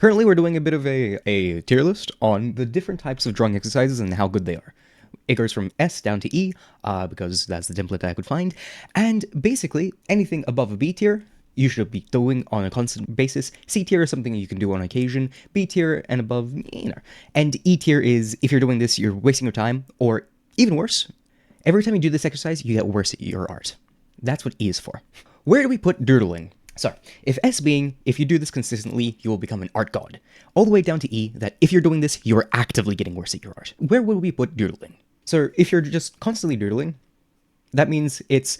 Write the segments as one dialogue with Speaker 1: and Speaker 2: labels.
Speaker 1: Currently, we're doing a bit of a tier list on the different types of drawing exercises and how good they are. It goes from S down to E, because that's the template I could find, and basically anything above a B tier, you should be doing on a constant basis. C tier is something you can do on occasion. B tier and above, And E tier is, if you're doing this, you're wasting your time, or even worse, every time you do this exercise, you get worse at your art. That's what E is for. Where do we put doodling? So, if S being, if you do this consistently, you will become an art god. All the way down to E, that if you're doing this, you are actively getting worse at your art. Where would we put doodling? So, if you're just constantly doodling, that means it's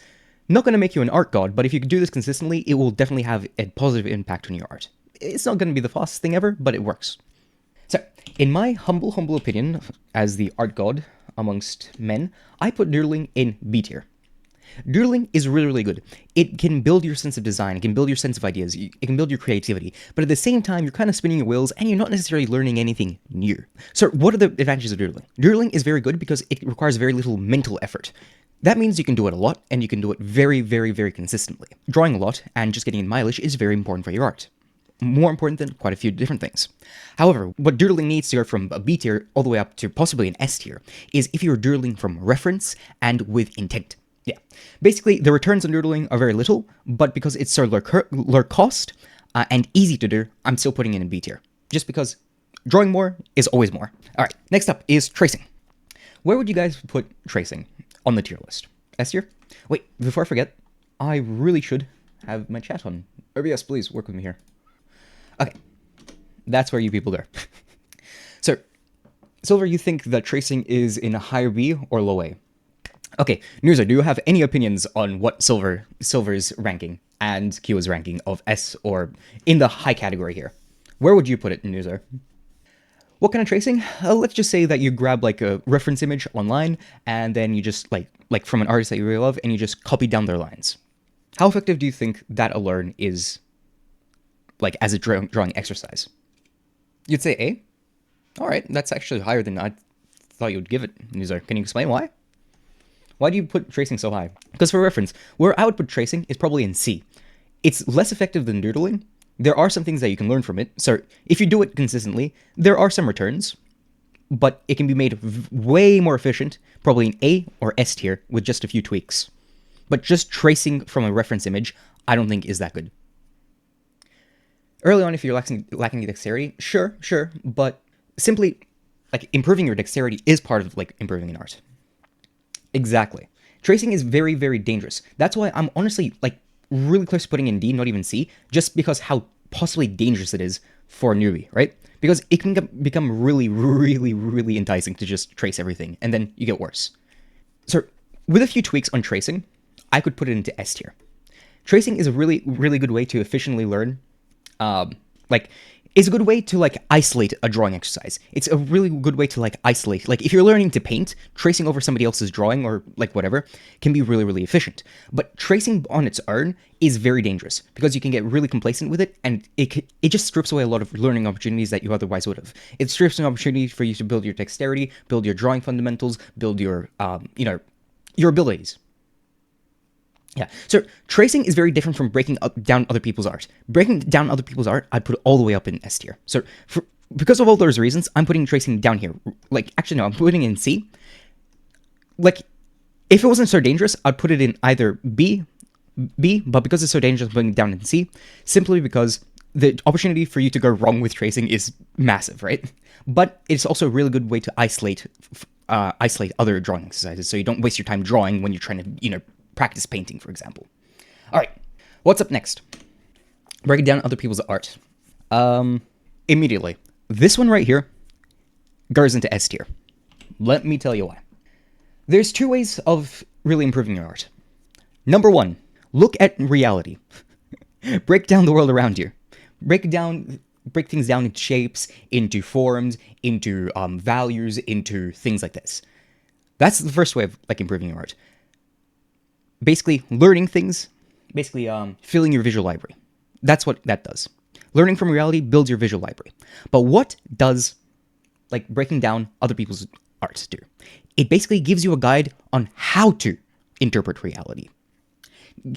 Speaker 1: not going to make you an art god, but if you do this consistently, it will definitely have a positive impact on your art. It's not going to be the fastest thing ever, but it works. So, in my humble opinion, as the art god amongst men, I put doodling in B tier. Doodling is really good. It can build your sense of design, it can build your sense of ideas, it can build your creativity, but at the same time, you're kind of spinning your wheels and you're not necessarily learning anything new. So what are the advantages of doodling? Doodling is very good because it requires very little mental effort. That means you can do it a lot, and you can do it very consistently. Drawing a lot and just getting mileage is very important for your art. More important than quite a few different things. However, what doodling needs to go from a B tier all the way up to possibly an S tier is if you're doodling from reference and with intent. Yeah. Basically, the returns on doodling are very little, but because it's so low cost and easy to do, I'm still putting it in B tier. Just because drawing more is always more. Alright, next up is tracing. Where would you guys put tracing on the tier list? S tier? Wait, before I forget, I really should have my chat on. OBS, please, work with me here. Okay, that's where you people go. So, Silver, you think that tracing is in a higher B or low A? Okay, Nurza, do you have any opinions on what Silver's ranking and Kiwa's ranking of S or in the high category here? Where would you put it, Nurza? What kind of tracing? Let's just say that you grab like a reference image online and then you just like from an artist that you really love and you just copy down their lines. How effective do you think that alone is, like as a drawing exercise? You'd say A? Alright, that's actually higher than I thought you would give it, Nurza. Can you explain why? Why do you put tracing so high? Because for reference, where I would put tracing is probably in C. It's less effective than doodling. There are some things that you can learn from it. So if you do it consistently, there are some returns, but it can be made way more efficient, probably in A or S tier with just a few tweaks. But just tracing from a reference image, I don't think is that good. Early on, if you're lacking dexterity, sure, but simply like improving your dexterity is part of like improving an art. Exactly. Tracing is very dangerous. That's why I'm honestly like really close to putting in D, not even C, just because how possibly dangerous it is for a newbie, right? Because it can become really enticing to just trace everything, and then you get worse. So with a few tweaks on tracing, I could put it into S tier. Tracing is a really good way to efficiently learn. It's a good way to like isolate a drawing exercise. It's a really good way to like isolate. Like if you're learning to paint, tracing over somebody else's drawing or like whatever can be really efficient. But tracing on its own is very dangerous because you can get really complacent with it, and it just strips away a lot of learning opportunities that you otherwise would have. It strips an opportunity for you to build your dexterity, build your drawing fundamentals, build your your abilities. Yeah, so tracing is very different from breaking down other people's art. Breaking down other people's art, I'd put it all the way up in S tier. So because of all those reasons, I'm putting tracing down here. Like, actually, no, I'm putting it in C. Like, if it wasn't so dangerous, I'd put it in either B, but because it's so dangerous, I'm putting it down in C, simply because the opportunity for you to go wrong with tracing is massive, right? But it's also a really good way to isolate other drawing exercises, so you don't waste your time drawing when you're trying to, practice painting, for example. All right, what's up next? Breaking down other people's art. Immediately. This one right here goes into S tier. Let me tell you why. There's two ways of really improving your art. Number one, look at reality. Break down the world around you. Break things down into shapes, into forms, into values, into things like this. That's the first way of like improving your art. Basically, learning things, filling your visual library. That's what that does. Learning from reality builds your visual library. But what does, like, breaking down other people's art do? It basically gives you a guide on how to interpret reality.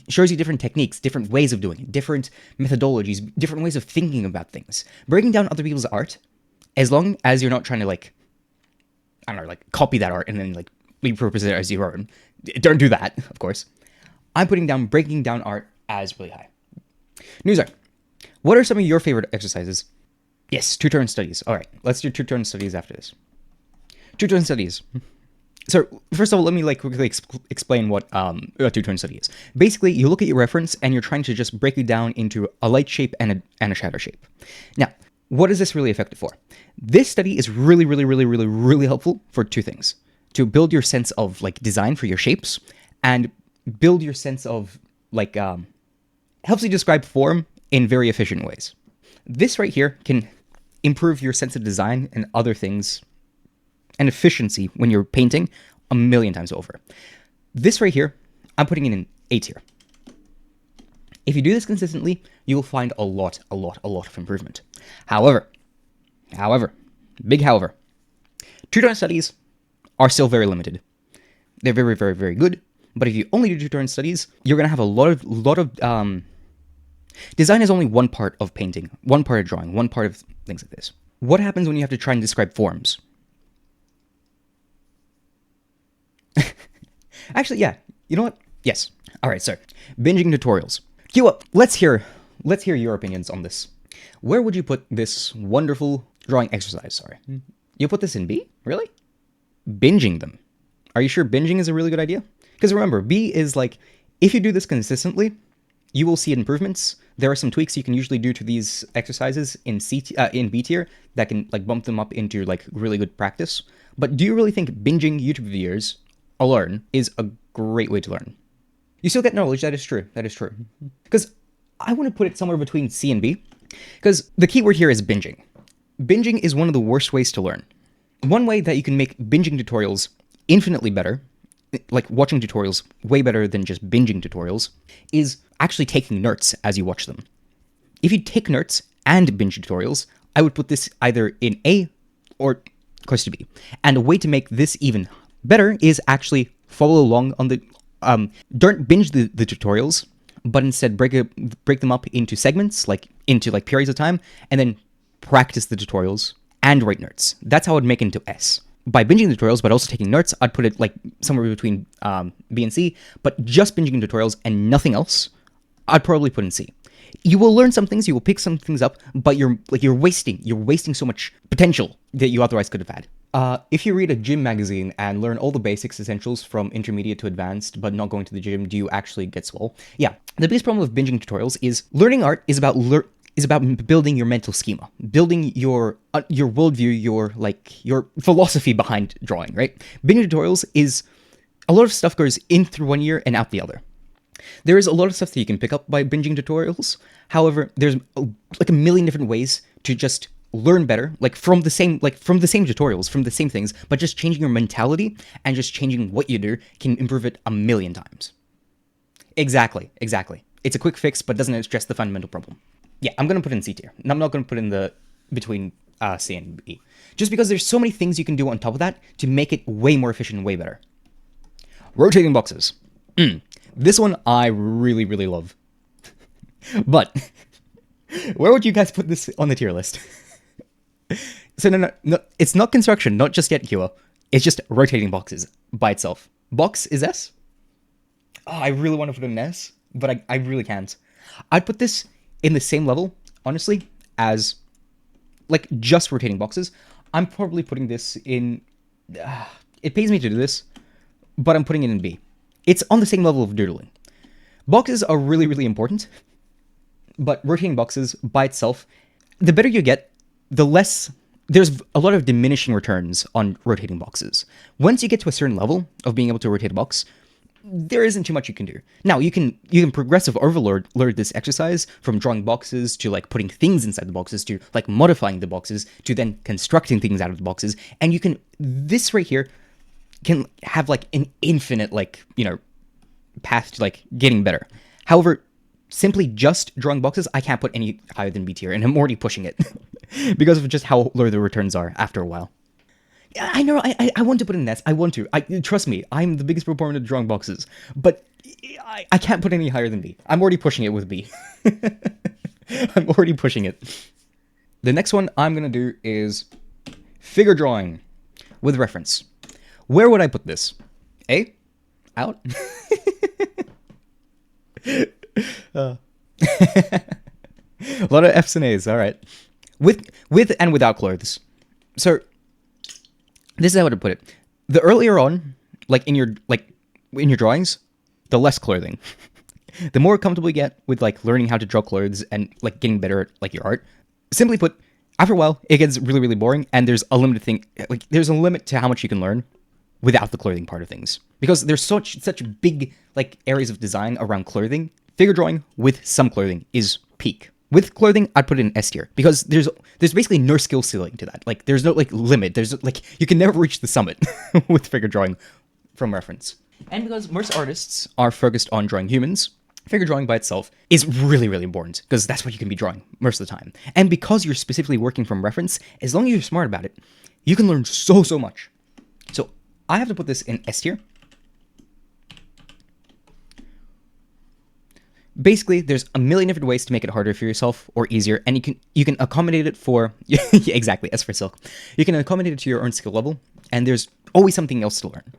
Speaker 1: shows you different techniques, different ways of doing it, different methodologies, different ways of thinking about things. Breaking down other people's art, as long as you're not trying to like, I don't know, like copy that art and then like repurpose it as your own. Don't do that, of course. I'm breaking down art as really high. Newsart, what are some of your favorite exercises? Yes, two-turn studies. All right, let's do two-turn studies after this. Two-turn studies. So first of all, let me like quickly explain what a two-turn study is. Basically, you look at your reference and you're trying to just break it down into a light shape and a shadow shape. Now, what is this really effective for? This study is really helpful for two things: to build your sense of like design for your shapes, and build your sense of like helps you describe form in very efficient ways. This right here can improve your sense of design and other things and efficiency when you're painting a million times over. This right here, I'm putting in an A tier. If you do this consistently, you will find a lot of improvement. However, big however, two-turn studies are still very limited. They're very good, but if you only do two-turn studies, you're gonna have a lot of design is only one part of painting, one part of drawing, one part of things like this. What happens when you have to try and describe forms? Actually, yeah. You know what? Yes. All right, so binging tutorials. Queue up. Let's hear your opinions on this. Where would you put this wonderful drawing exercise? Sorry. You put this in B? Really? Binging them. Are you sure binging is a really good idea? Because remember, B is like, if you do this consistently, you will see improvements. There are some tweaks you can usually do to these exercises in in B tier that can like bump them up into like really good practice. But do you really think binging YouTube videos alone is a great way to learn? You still get knowledge, that is true. Because I want to put it somewhere between C and B, because the key word here is binging. Binging is one of the worst ways to learn. One way that you can make binging tutorials infinitely better, like watching tutorials way better than just binging tutorials, is actually taking notes as you watch them. If you take notes and binge tutorials, I would put this either in A or close to B. And a way to make this even better is actually follow along on the don't binge the tutorials, but instead break them up into segments, like into like periods of time, and then practice the tutorials and write notes. That's how I'd make it into S. By binging the tutorials, but also taking notes, I'd put it like somewhere between B and C, but just binging tutorials and nothing else, I'd probably put in C. You will learn some things, you will pick some things up, but you're wasting so much potential that you otherwise could have had. If you read a gym magazine and learn all the basics essentials from intermediate to advanced, but not going to the gym, do you actually get swole? Yeah. The biggest problem with binging tutorials is learning art is about building your mental schema, building your worldview, your philosophy behind drawing, right? Binging tutorials is a lot of stuff goes in through one ear and out the other. There is a lot of stuff that you can pick up by binging tutorials. However, there's like a million different ways to just learn better, like from the same tutorials, from the same things, but just changing your mentality and just changing what you do can improve it a million times. Exactly. It's a quick fix, but doesn't address the fundamental problem. Yeah, I'm going to put in C tier. I'm not going to put in the between C and B. Just because there's so many things you can do on top of that to make it way more efficient and way better. Rotating boxes. This one I really love. But where would you guys put this on the tier list? So no, it's not construction, not just yet, Kua. It's just rotating boxes by itself. Box is S? Oh, I really want to put it in S, but I really can't. I'd put this in the same level, honestly, as like just rotating boxes. I'm probably putting this in... it pays me to do this, but I'm putting it in B. It's on the same level of doodling. Boxes are really important, but rotating boxes by itself, the better you get, the less... There's a lot of diminishing returns on rotating boxes. Once you get to a certain level of being able to rotate a box, there isn't too much you can do. Now, you can progressive overload this exercise from drawing boxes to like putting things inside the boxes to like modifying the boxes to then constructing things out of the boxes. And you can... This right here can have like an infinite path to like getting better. However, simply just drawing boxes, I can't put any higher than B tier, and I'm already pushing it because of just how low the returns are after a while. Yeah, I know, I want to put in S. I want to. Trust me, I'm the biggest proponent of drawing boxes, but I can't put any higher than B. I'm already pushing it with B. I'm already pushing it. The next one I'm going to do is figure drawing with reference. Where would I put this? A? Out? A lot of F's and A's, all right. With and without clothes. So this is how I would put it. The earlier on, like in your drawings, the less clothing. The more comfortable you get with like learning how to draw clothes and like getting better at like your art. Simply put, after a while, it gets really, really boring, and there's a limit to how much you can learn without the clothing part of things. Because there's such big like areas of design around clothing. Figure drawing with some clothing is peak. With clothing, I'd put it in S tier because there's basically no skill ceiling to that. Like there's no like limit. There's like you can never reach the summit with figure drawing from reference. And because most artists are focused on drawing humans, figure drawing by itself is really, really important because that's what you can be drawing most of the time. And because you're specifically working from reference, as long as you're smart about it, you can learn so much. So I have to put this in S tier. Basically, there's a million different ways to make it harder for yourself or easier, and you can accommodate it for yeah, exactly, S for silk. You can accommodate it to your own skill level, and there's always something else to learn.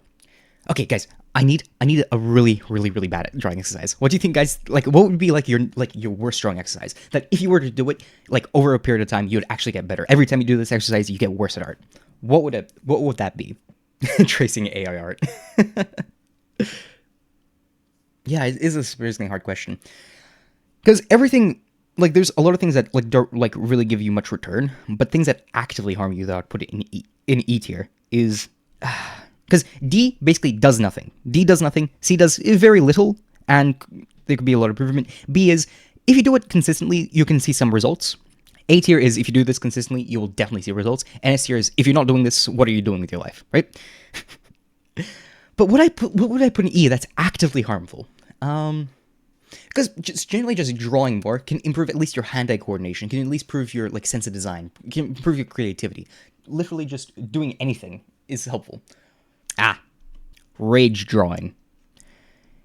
Speaker 1: Okay, guys, I need a really, really, really bad drawing exercise. What do you think, guys? Like, what would be like your worst drawing exercise? That if you were to do it like over a period of time, you would actually get better. Every time you do this exercise, you get worse at art. What would that be? Tracing AI art. Yeah, it is a surprisingly hard question. Because everything, like, there's a lot of things that like don't like really give you much return, but things that actively harm you that I'd put it in E tier is. Because D basically does nothing. D does nothing. C does very little, and there could be a lot of improvement. B is, if you do it consistently, you can see some results. A tier is, if you do this consistently, you will definitely see results. And S tier is, if you're not doing this, what are you doing with your life, right? But what would I put in E that's actively harmful? Because generally just drawing more can improve at least your hand-eye coordination, can at least improve your like sense of design, can improve your creativity. Literally just doing anything is helpful. Rage drawing.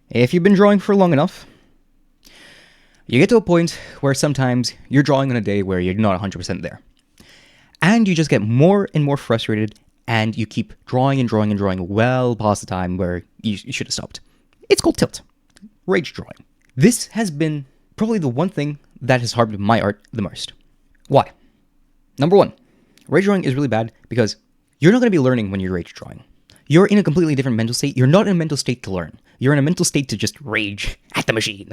Speaker 1: If you've been drawing for long enough, you get to a point where sometimes you're drawing on a day where you're not 100% there. And you just get more and more frustrated, and you keep drawing and drawing and drawing well past the time where you should have stopped. It's called tilt. Rage drawing. This has been probably the one thing that has harmed my art the most. Why? Number one, rage drawing is really bad because you're not going to be learning when you're rage drawing. You're in a completely different mental state. You're not in a mental state to learn. You're in a mental state to just rage at the machine.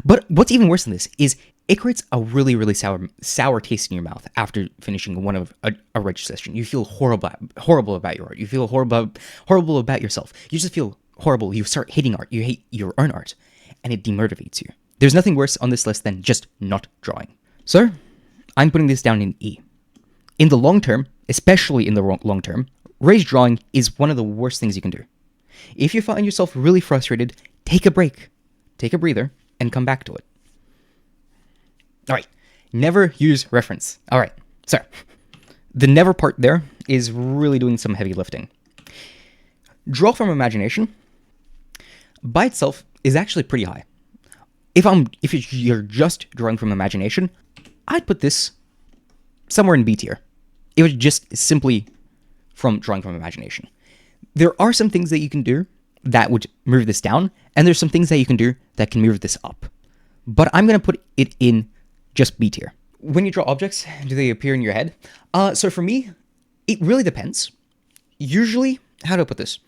Speaker 1: But what's even worse than this is it creates a really, really sour taste in your mouth after finishing one of a rage session. You feel horrible about your art. You feel horrible about yourself. You just feel horrible. You start hating art. You hate your own art, and it demotivates you. There's nothing worse on this list than just not drawing. So, I'm putting this down in E. In the long term, especially in the long term, rage drawing is one of the worst things you can do. If you find yourself really frustrated, take a break, take a breather, and come back to it. All right, never use reference. All right, so the never part there is really doing some heavy lifting. Draw from imagination by itself is actually pretty high. If you're just drawing from imagination, I'd put this somewhere in B tier. It was just simply from drawing from imagination. There are some things that you can do that would move this down, and there's some things that you can do that can move this up. But I'm going to put it in just B tier. When you draw objects, do they appear in your head? So for me, it really depends. Usually, how do I put this?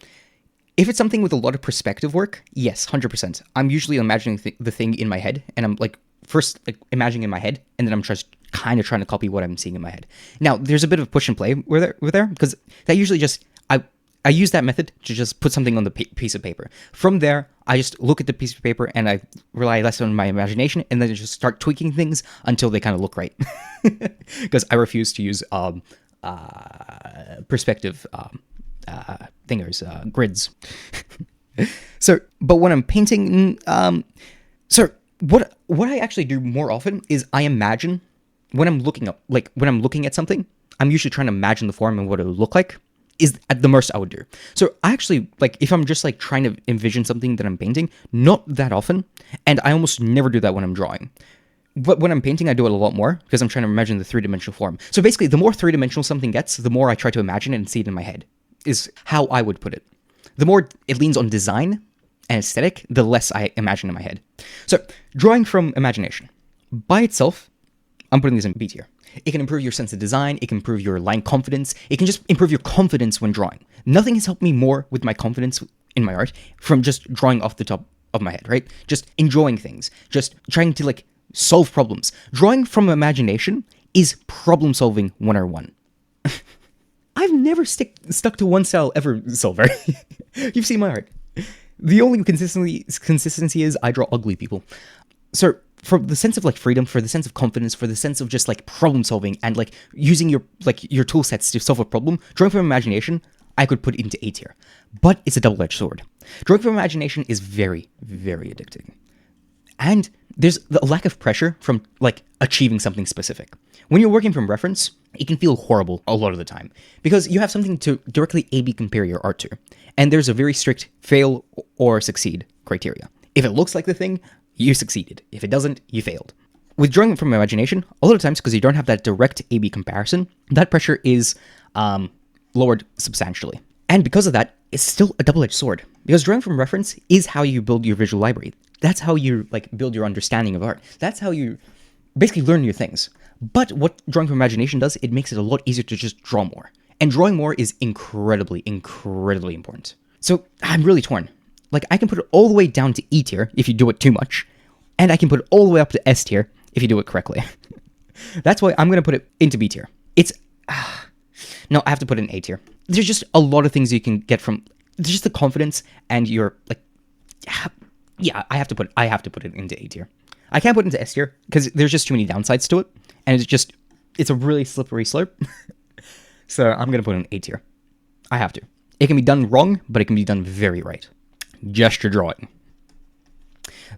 Speaker 1: If it's something with a lot of perspective work, yes, 100%. I'm usually imagining the thing in my head, and I'm like first like imagining in my head, and then I'm just kind of trying to copy what I'm seeing in my head. Now, there's a bit of push and play with there because that usually just I use that method to just put something on the piece of paper. From there, I just look at the piece of paper and I rely less on my imagination, and then I just start tweaking things until they kind of look right. Because I refuse to use perspective grids. But when I'm painting, what I actually do more often is I imagine when I'm looking at something, I'm usually trying to imagine the form and what it would look like. is at the most I would do. So I actually, like, if I'm just like trying to envision something that I'm painting, not that often, and I almost never do that when I'm drawing. But when I'm painting, I do it a lot more because I'm trying to imagine the three-dimensional form. So basically, the more three-dimensional something gets, the more I try to imagine it and see it in my head, is how I would put it. The more it leans on design and aesthetic, the less I imagine in my head. So, drawing from imagination. By itself, I'm putting this in B tier. It can improve your sense of design, it can improve your line confidence, it can just improve your confidence when drawing. Nothing has helped me more with my confidence in my art from just drawing off the top of my head, right? Just enjoying things, just trying to like solve problems. Drawing from imagination is problem solving 101. I've never stuck to one style ever, Silver. You've seen my art. The only consistency is I draw ugly people. So for the sense of like freedom, for the sense of confidence, for the sense of just like problem solving and like using your tool sets to solve a problem, drawing from imagination, I could put it into A tier. But it's a double-edged sword. Drawing from imagination is very, very addicting. And there's a lack of pressure from like achieving something specific. When you're working from reference, it can feel horrible a lot of the time because you have something to directly A/B compare your art to. And there's a very strict fail or succeed criteria. If it looks like the thing, you succeeded. If it doesn't, you failed. With drawing from imagination, a lot of times because you don't have that direct A/B comparison, that pressure is lowered substantially. And because of that, it's still a double-edged sword. Because drawing from reference is how you build your visual library. That's how you like build your understanding of art. That's how you basically learn new things. But what drawing from imagination does, it makes it a lot easier to just draw more. And drawing more is incredibly, incredibly important. So I'm really torn. Like I can put it all the way down to E tier if you do it too much. And I can put it all the way up to S tier if you do it correctly. That's why I'm going to put it into B tier. No, I have to put it in A tier. There's just a lot of things you can get from just the confidence and your like. Yeah, I have to put it into A tier. I can't put it into S tier because there's just too many downsides to it, and it's a really slippery slope. So I'm gonna put it in A tier. I have to. It can be done wrong, but it can be done very right. Gesture drawing.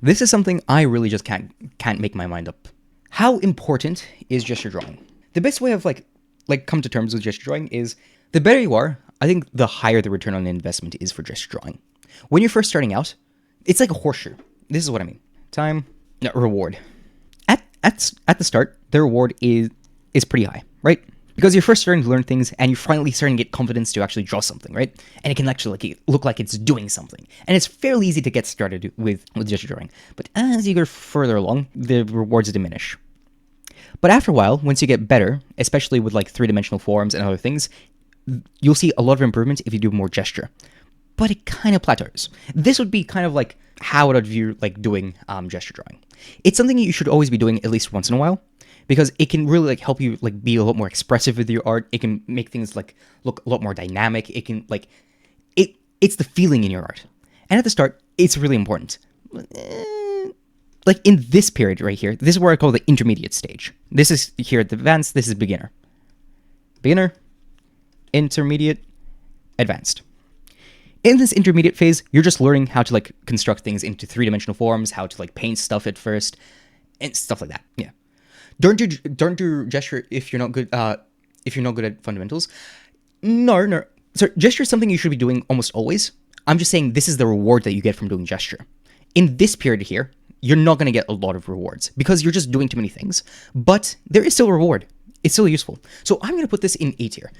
Speaker 1: This is something I really just can't make my mind up. How important is gesture drawing? The best way of like come to terms with gesture drawing is the better you are, I think the higher the return on investment is for gesture drawing. When you're first starting out, it's like a horseshoe. This is what I mean. Reward. At the start, the reward is pretty high, right? Because you're first starting to learn things and you're finally starting to get confidence to actually draw something, right? And it can actually look like it's doing something. And it's fairly easy to get started with gesture drawing. But as you go further along, the rewards diminish. But after a while, once you get better, especially with like three-dimensional forms and other things, you'll see a lot of improvement if you do more gesture. But it kind of plateaus. This would be kind of like how I would view like doing gesture drawing. It's something you should always be doing at least once in a while because it can really like help you like be a lot more expressive with your art. It can make things like look a lot more dynamic. It can like it's the feeling in your art. And at the start, it's really important. Like in this period right here, this is where I call the intermediate stage. This is here at the advanced, this is beginner. Beginner, intermediate, advanced. In this intermediate phase, you're just learning how to like construct things into three-dimensional forms, how to like paint stuff at first, and stuff like that. Yeah. Don't do gesture if you're not good at fundamentals. No. So gesture is something you should be doing almost always. I'm just saying this is the reward that you get from doing gesture. In this period here, you're not going to get a lot of rewards because you're just doing too many things. But there is still a reward. It's still useful. So I'm going to put this in A tier.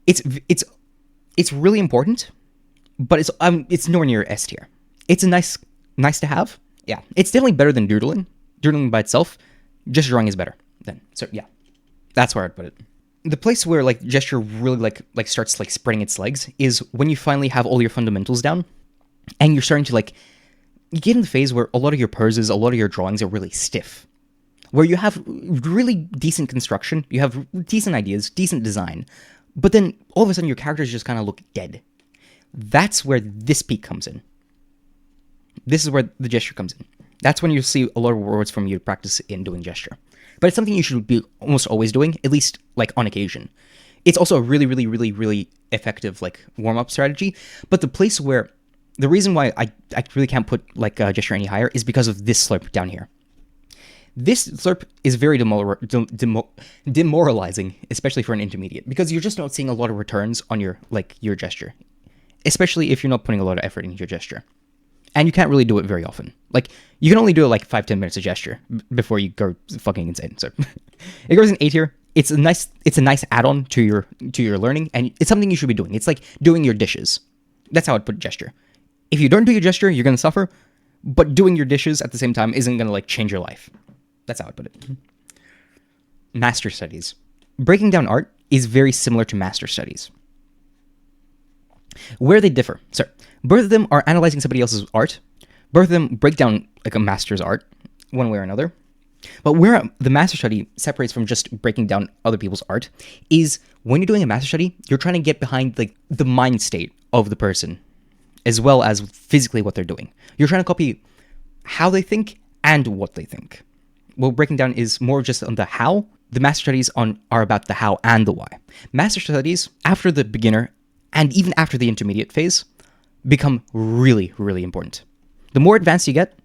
Speaker 1: It's really important, but it's nowhere near S tier. It's a nice to have. Yeah, it's definitely better than doodling. Doodling by itself, gesture drawing is better then. So yeah, that's where I'd put it. The place where like gesture really like starts like spreading its legs is when you finally have all your fundamentals down, and you're starting to like get in the phase where a lot of your poses, a lot of your drawings are really stiff, where you have really decent construction, you have decent ideas, decent design, but then all of a sudden your characters just kind of look dead. That's where this peak comes in. This is where the gesture comes in. That's when you see a lot of rewards from you to practice in doing gesture. But it's something you should be almost always doing, at least like on occasion. It's also a really, really, really, really effective like warm-up strategy. But the reason why I really can't put like gesture any higher is because of this slope down here. This slurp is very demoralizing, especially for an intermediate, because you're just not seeing a lot of returns on your gesture, especially if you're not putting a lot of effort into your gesture. And you can't really do it very often. Like, you can only do it like 5-10 minutes a gesture before you go fucking insane. So it goes in A tier. It's a nice add-on to your learning, and it's something you should be doing. It's like doing your dishes. That's how I'd put gesture. If you don't do your gesture, you're gonna suffer, but doing your dishes at the same time isn't gonna like change your life. That's how I'd put it. Master studies. Breaking down art is very similar to master studies. Where they differ. So, both of them are analyzing somebody else's art. Both of them break down like a master's art, one way or another. But where the master study separates from just breaking down other people's art is when you're doing a master study, you're trying to get behind like the mind state of the person, as well as physically what they're doing. You're trying to copy how they think and what they think. What breaking down is more just on the how. The master studies are about the how and the why. Master studies, after the beginner and even after the intermediate phase, become really, really important. The more advanced you get,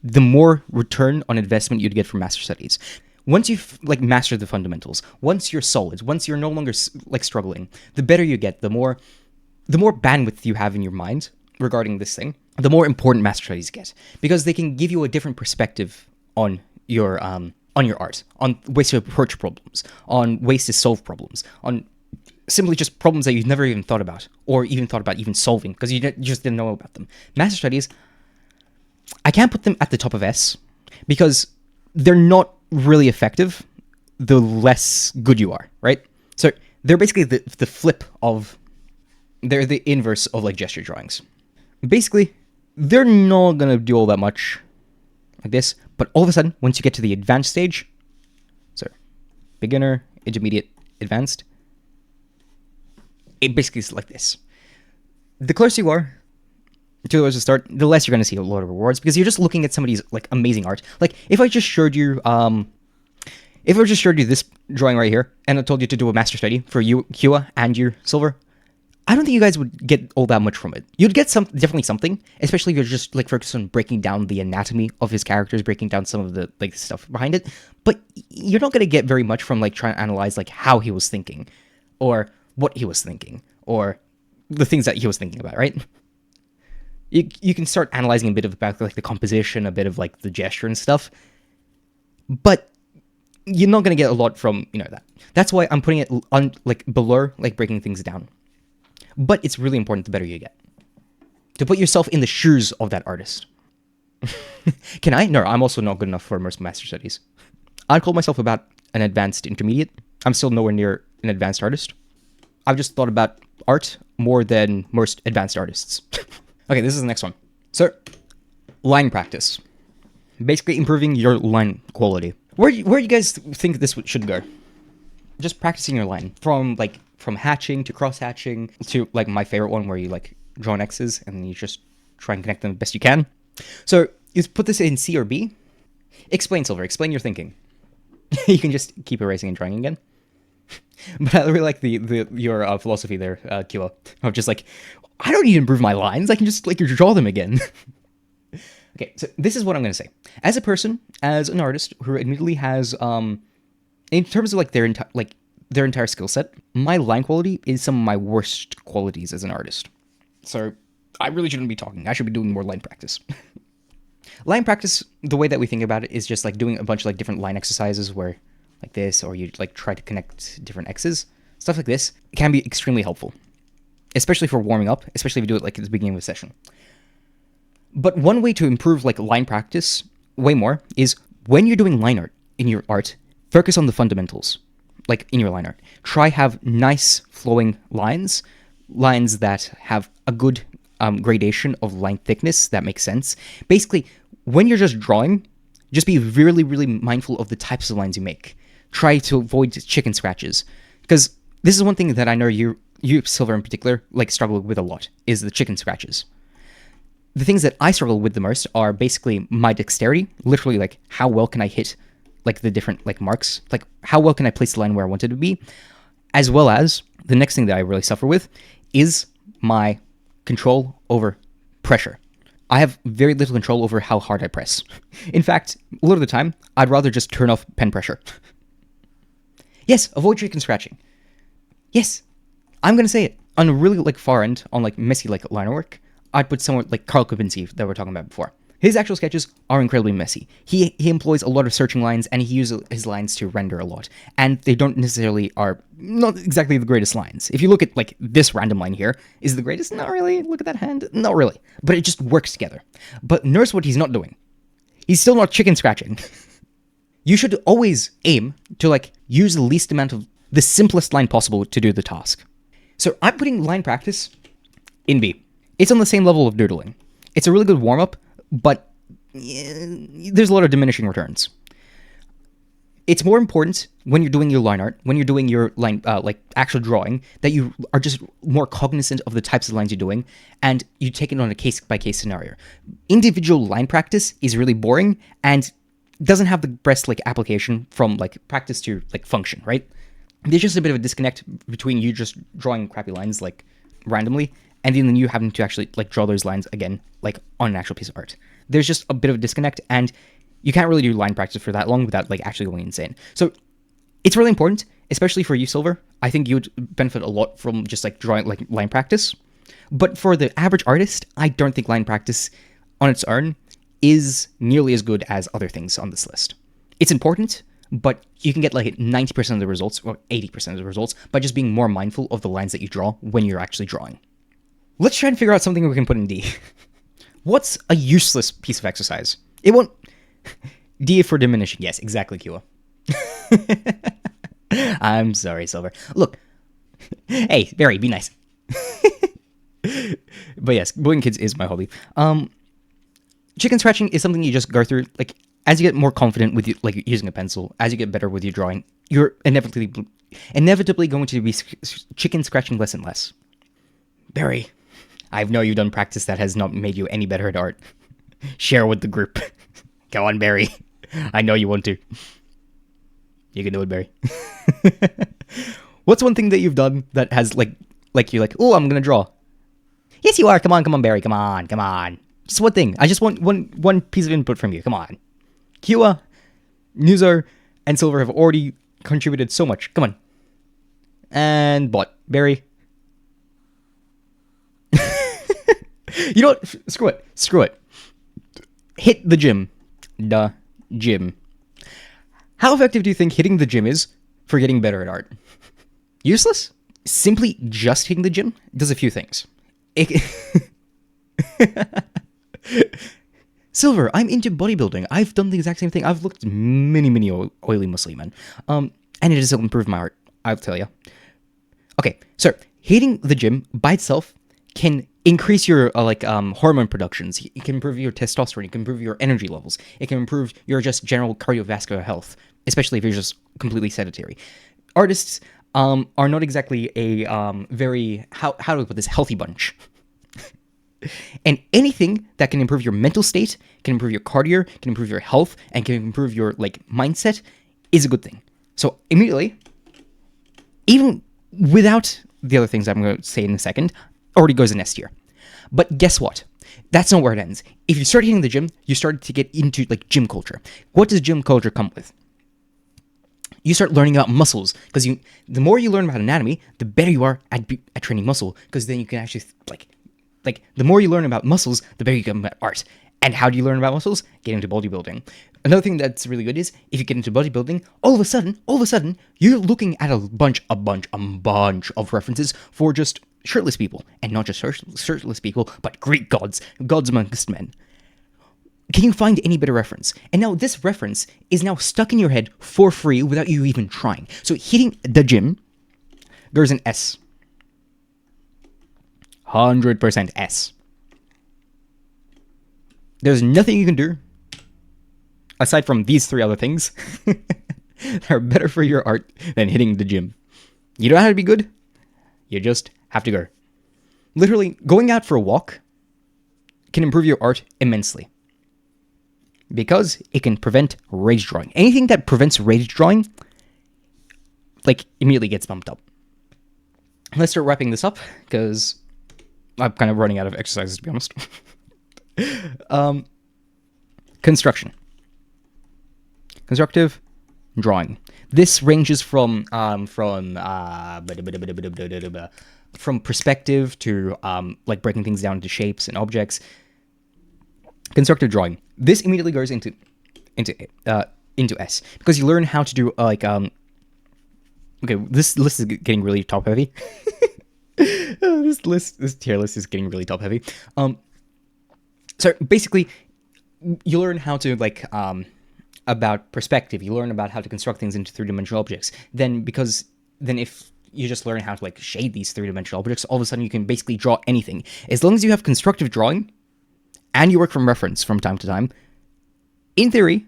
Speaker 1: the more return on investment you'd get from master studies. Once you've like mastered the fundamentals, once you're solid, once you're no longer like struggling, the better you get, the more bandwidth you have in your mind regarding this thing, the more important master studies get, because they can give you a different perspective on your art, on ways to approach problems, on ways to solve problems, on simply just problems that you've never even thought about, or even thought about even solving, because you just didn't know about them. Master studies, I can't put them at the top of S, because they're not really effective the less good you are, right? So they're basically the flip of, they're the inverse of like gesture drawings. Basically, they're not going to do all that much like this, but all of a sudden, once you get to the advanced stage, so beginner, intermediate, advanced, it basically is like this. The closer you are to the start, the less you're going to see a lot of rewards, because you're just looking at somebody's like amazing art. Like if I just showed you this drawing right here, and I told you to do a master study for you, Kua, and your silver, I don't think you guys would get all that much from it. You'd get definitely something, especially if you're just like focused on breaking down the anatomy of his characters, breaking down some of the like stuff behind it. But you're not going to get very much from like trying to analyze like how he was thinking, or what he was thinking, or the things that he was thinking about, right? You can start analyzing a bit about like the composition, a bit of like the gesture and stuff, but you're not going to get a lot from that. That's why I'm putting it on like below like breaking things down. But it's really important the better you get, to put yourself in the shoes of that artist. Can I? No, I'm also not good enough for most master studies. I'd call myself about an advanced intermediate. I'm still nowhere near an advanced artist. I've just thought about art more than most advanced artists. Okay, this is the next one. So, line practice. Basically improving your line quality. Where do you guys think this should go? Just practicing your line. From hatching to cross hatching to like my favorite one where you like draw an X's and then you just try and connect them the best you can. So you put this in C or B. Explain, Silver. Explain your thinking. You can just keep erasing and drawing again. But I really like your philosophy there, Kilo, of just like, I don't need to improve my lines. I can just like draw them again. Okay, so this is what I'm going to say. As a person, as an artist who admittedly has, in terms of like their entire skill set, my line quality is some of my worst qualities as an artist. So I really shouldn't be talking. I should be doing more line practice. Line practice, the way that we think about it, is just like doing a bunch of like different line exercises where like this, or you like try to connect different X's. Stuff like this can be extremely helpful, especially for warming up, especially if you do it like at the beginning of a session. But one way to improve like line practice way more is when you're doing line art in your art, focus on the fundamentals. Like in your line art, try have nice flowing lines that have a good gradation of line thickness that makes sense. Basically, when you're just drawing, just be really, really mindful of the types of lines you make. Try to avoid chicken scratches, because this is one thing that I know you Silver in particular, like struggle with a lot, is the chicken scratches. The things that I struggle with the most are basically my dexterity, literally like how well can I hit like the different like marks, like how well can I place the line where I want it to be, as well as the next thing that I really suffer with is my control over pressure. I have very little control over how hard I press. In fact, a lot of the time, I'd rather just turn off pen pressure. Yes, avoid chicken scratching. Yes, I'm gonna say it. On a really like far end, on like messy like liner work, I'd put someone like Carl Kubinski that we were talking about before. His actual sketches are incredibly messy. He employs a lot of searching lines, and he uses his lines to render a lot. And they don't necessarily are not exactly the greatest lines. If you look at like this random line here, is it the greatest? Not really. Look at that hand. Not really. But it just works together. But notice what he's not doing. He's still not chicken scratching. You should always aim to like use the least amount of the simplest line possible to do the task. So I'm putting line practice in B. It's on the same level of doodling. It's a really good warm-up, but there's a lot of diminishing returns. It's more important when you're doing your line art, when you're doing your line, like actual drawing, that you are just more cognizant of the types of lines you're doing, and you take it on a case-by-case scenario. Individual line practice is really boring and doesn't have the best like application from like practice to like function, right? There's just a bit of a disconnect between you just drawing crappy lines like randomly and then you having to actually like draw those lines again like on an actual piece of art. There's just a bit of a disconnect, and you can't really do line practice for that long without like actually going insane. So it's really important, especially for you, Silver. I think you would benefit a lot from just like drawing like line practice. But for the average artist, I don't think line practice on its own is nearly as good as other things on this list. It's important, but you can get like 90% of the results or 80% of the results by just being more mindful of the lines that you draw when you're actually drawing. Let's try and figure out something we can put in D. What's a useless piece of exercise? It won't... D for diminishing. Yes, exactly, Kua. I'm sorry, Silver. Look. Hey, Barry, be nice. But yes, bullying kids is my hobby. Chicken scratching is something you just go through. Like, as you get more confident with you, like using a pencil, as you get better with your drawing, you're inevitably going to be chicken scratching less and less. Barry, I know you've done practice that has not made you any better at art. Share with the group. Go on, Barry. I know you want to. You can do it, Barry. What's one thing that you've done that has like you're like, oh, I'm gonna draw. Yes, you are. Come on, Barry. Come on. Just one thing. I just want one piece of input from you. Come on. Kua, Nuzar, and Silver have already contributed so much. Come on. And Bot. Barry. You know what? Screw it. Hit the gym. The gym. How effective do you think hitting the gym is for getting better at art? Useless? Simply just hitting the gym does a few things. Silver, I'm into bodybuilding. I've done the exact same thing. I've looked many oily muscly men. And it has improved my art, I'll tell you. Okay, so hitting the gym by itself can increase your hormone productions. It can improve your testosterone. It can improve your energy levels. It can improve your just general cardiovascular health, especially if you're just completely sedentary. Artists are not exactly a very, how do I put this, healthy bunch. And anything that can improve your mental state, can improve your cardio, can improve your health, and can improve your mindset is a good thing. So immediately, even without the other things I'm going to say in a second, already goes in S tier. But guess what? That's not where it ends. If you start hitting the gym, you start to get into gym culture. What does gym culture come with? You start learning about muscles, because the more you learn about anatomy, the better you are at training muscle, because then you can actually the more you learn about muscles, the better you become about art. And how do you learn about muscles? Get into bodybuilding. Another thing that's really good is if you get into bodybuilding, all of a sudden, you're looking at a bunch of references for just shirtless people, and not just shirtless people, but Greek gods amongst men. Can you find any better reference? And now this reference is now stuck in your head for free without you even trying. So hitting the gym, there's an S. 100% S. There's nothing you can do, aside from these three other things, that are better for your art than hitting the gym. You don't have to be good. You just have to go. Literally, going out for a walk can improve your art immensely, because it can prevent rage drawing. Anything that prevents rage drawing, immediately gets bumped up. Let's start wrapping this up, because I'm kind of running out of exercises, to be honest. Construction. Constructive drawing. This ranges from perspective to like breaking things down into shapes and objects. Constructive drawing. This immediately goes into S because you learn how to do okay, this list is getting really top heavy. This tier list is getting really top heavy. So basically, you learn how to about perspective. You learn about how to construct things into three-dimensional objects. Then if you just learn how to shade these three-dimensional objects, all of a sudden you can basically draw anything. As long as you have constructive drawing, and you work from reference from time to time, in theory,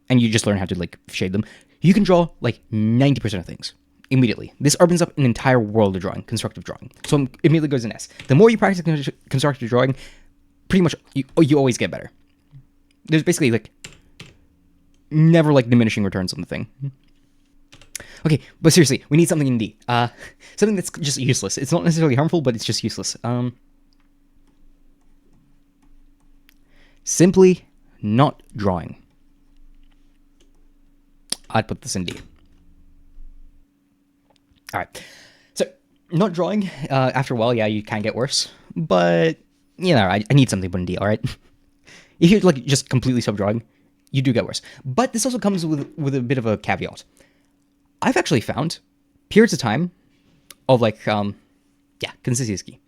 Speaker 1: and you just learn how to shade them, you can draw 90% of things immediately. This opens up an entire world of drawing, constructive drawing. So it immediately goes in S. The more you practice constructive drawing, pretty much you always get better. There's basically never diminishing returns on the thing. Okay, but seriously, we need something in D. Something that's just useless. It's not necessarily harmful, but it's just useless. Simply not drawing. I'd put this in D. Alright, so not drawing, after a while, yeah, you can get worse, but, I need something to put in D, alright? If you just completely stop drawing, you do get worse. But this also comes with a bit of a caveat. I've actually found periods of time of consistency is key.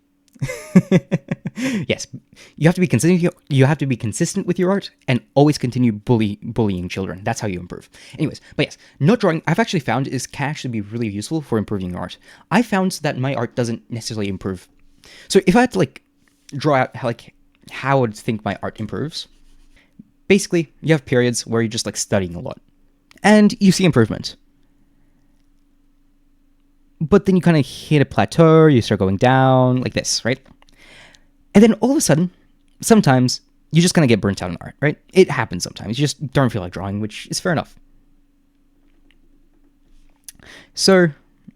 Speaker 1: Yes, you have to be consistent. You have to be consistent with your art and always continue bullying children. That's how you improve. Anyways, but yes, not drawing, I've actually found can actually be really useful for improving your art. I found that my art doesn't necessarily improve. So if I had to draw out how I would think my art improves, basically you have periods where you're just studying a lot and you see improvement. But then you kind of hit a plateau, you start going down like this, right? And then all of a sudden, sometimes you just kind of get burnt out on art, right? It happens sometimes. You just don't feel like drawing, which is fair enough. So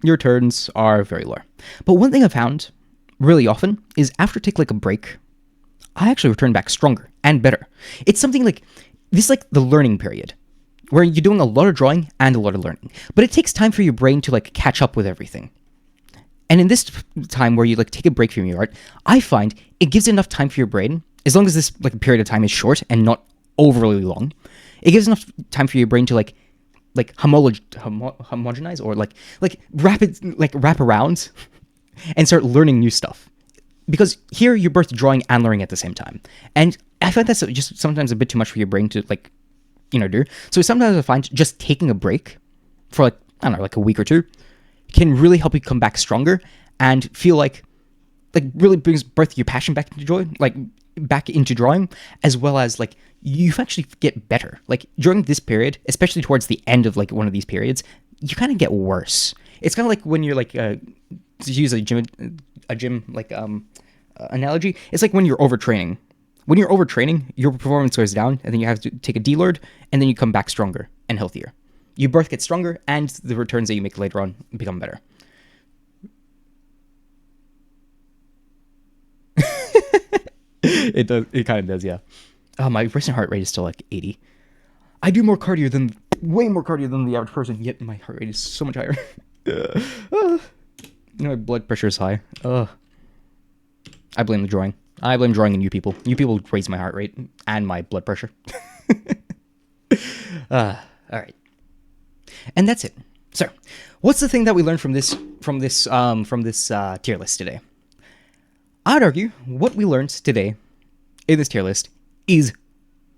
Speaker 1: your returns are very low. But one thing I found really often is after take a break, I actually return back stronger and better. It's something this is the learning period, where you're doing a lot of drawing and a lot of learning. But it takes time for your brain to catch up with everything. And in this time where you take a break from your art, I find it gives enough time for your brain, as long as this period of time is short and not overly long, it gives enough time for your brain to homogenize or wrap around and start learning new stuff. Because here you're both drawing and learning at the same time. And I find that's just sometimes a bit too much for your brain to do. So sometimes I find just taking a break for I don't know, a week or two can really help you come back stronger and feel really brings both your passion back into joy, back into drawing, as well as you actually get better. During this period, especially towards the end of one of these periods, you kind of get worse. It's kind of when you're to use a gym analogy, it's when you're overtraining. When you're overtraining, your performance goes down, and then you have to take a deload, and then you come back stronger and healthier. You both get stronger, and the returns that you make later on become better. It does. It kind of does, yeah. Oh, my resting heart rate is still 80. I do way more cardio than the average person, yet my heart rate is so much higher. My blood pressure is high. I blame the drawing. I blame drawing and you people. You people raise my heart rate and my blood pressure. All right. And that's it. So, what's the thing that we learned from this tier list today? I'd argue what we learned today in this tier list is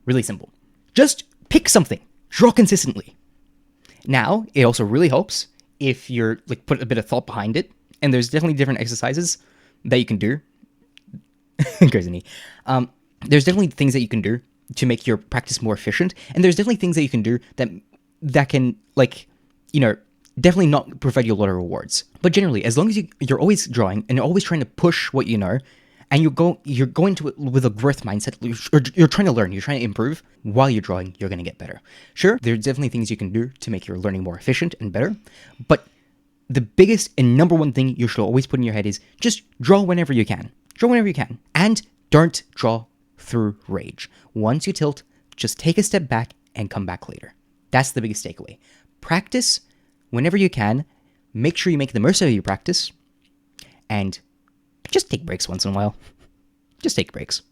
Speaker 1: really simple. Just pick something. Draw consistently. Now, it also really helps if you're put a bit of thought behind it, and there's definitely different exercises that you can do. Crazy knee. There's definitely things that you can do to make your practice more efficient, and there's definitely things that you can do that can definitely not provide you a lot of rewards. But generally, as long as you're always drawing and you're always trying to push what you know, and you're going to it with a growth mindset, you're trying to learn, you're trying to improve while you're drawing, you're going to get better. Sure, there's definitely things you can do to make your learning more efficient and better, but the biggest and number one thing you should always put in your head is just draw whenever you can. Draw whenever you can. And don't draw through rage. Once you tilt, just take a step back and come back later. That's the biggest takeaway. Practice whenever you can. Make sure you make the most of your practice. And just take breaks once in a while. Just take breaks.